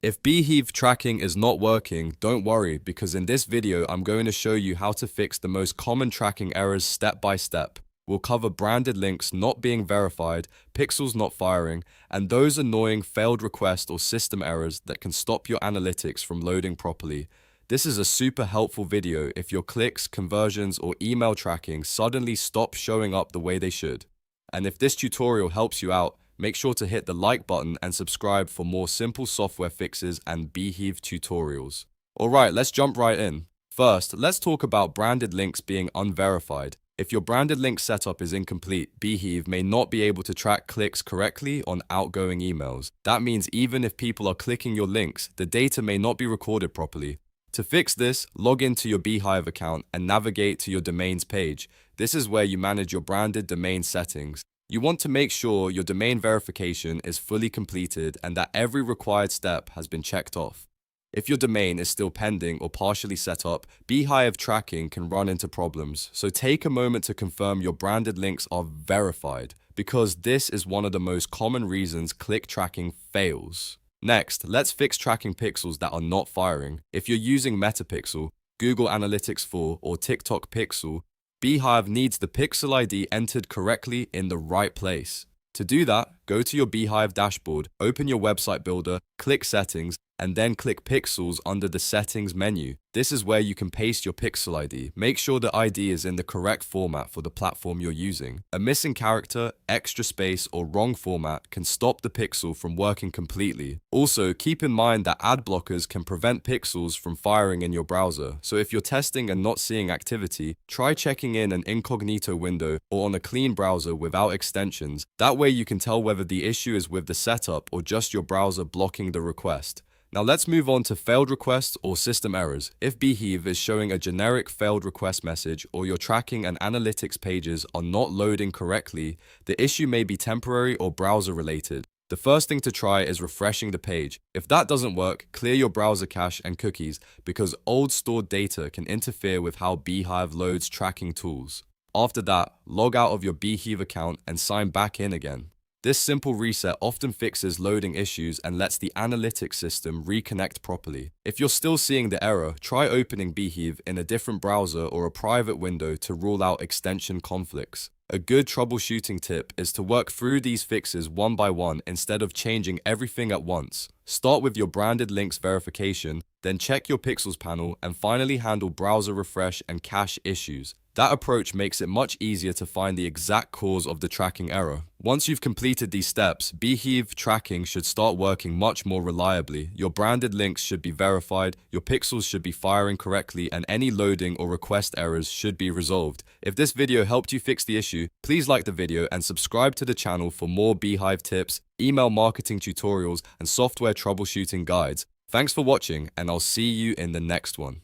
If Beehiiv tracking is not working, don't worry, because in this video I'm going to show you how to fix the most common tracking errors step by step. We'll cover branded links not being verified, pixels not firing, and those annoying failed request or system errors that can stop your analytics from loading properly. This is a super helpful video if your clicks, conversions, or email tracking suddenly stop showing up the way they should. And if this tutorial helps you out, make sure to hit the like button and subscribe for more simple software fixes and Beehiiv tutorials. Alright, let's jump right in. First, let's talk about branded links being unverified. If your branded link setup is incomplete, Beehiiv may not be able to track clicks correctly on outgoing emails. That means even if people are clicking your links, the data may not be recorded properly. To fix this, log into your Beehiiv account and navigate to your domains page. This is where you manage your branded domain settings. You want to make sure your domain verification is fully completed and that every required step has been checked off. If your domain is still pending or partially set up, Beehiiv tracking can run into problems, so take a moment to confirm your branded links are verified, because this is one of the most common reasons click tracking fails. Next, let's fix tracking pixels that are not firing. If you're using Metapixel, Google Analytics 4, or TikTok Pixel, Beehiiv needs the pixel ID entered correctly in the right place. To do that, go to your Beehiiv dashboard, open your website builder, click Settings, and then click Pixels under the Settings menu. This is where you can paste your pixel ID. Make sure the ID is in the correct format for the platform you're using. A missing character, extra space, or wrong format can stop the pixel from working completely. Also, keep in mind that ad blockers can prevent pixels from firing in your browser. So if you're testing and not seeing activity, try checking in an Incognito window or on a clean browser without extensions. That way you can tell whether the issue is with the setup or just your browser blocking the request. Now let's move on to failed requests or system errors. If Beehiiv is showing a generic failed request message or your tracking and analytics pages are not loading correctly, the issue may be temporary or browser related. The first thing to try is refreshing the page. If that doesn't work, clear your browser cache and cookies because old stored data can interfere with how Beehiiv loads tracking tools. After that, log out of your Beehiiv account and sign back in again. This simple reset often fixes loading issues and lets the analytics system reconnect properly. If you're still seeing the error, try opening Beehiiv in a different browser or a private window to rule out extension conflicts. A good troubleshooting tip is to work through these fixes one by one instead of changing everything at once. Start with your branded links verification, then check your pixels panel, and finally handle browser refresh and cache issues. That approach makes it much easier to find the exact cause of the tracking error. Once you've completed these steps, Beehiiv tracking should start working much more reliably. Your branded links should be verified, your pixels should be firing correctly, and any loading or request errors should be resolved. If this video helped you fix the issue, please like the video and subscribe to the channel for more Beehiiv tips, email marketing tutorials, and software troubleshooting guides. Thanks for watching, and I'll see you in the next one.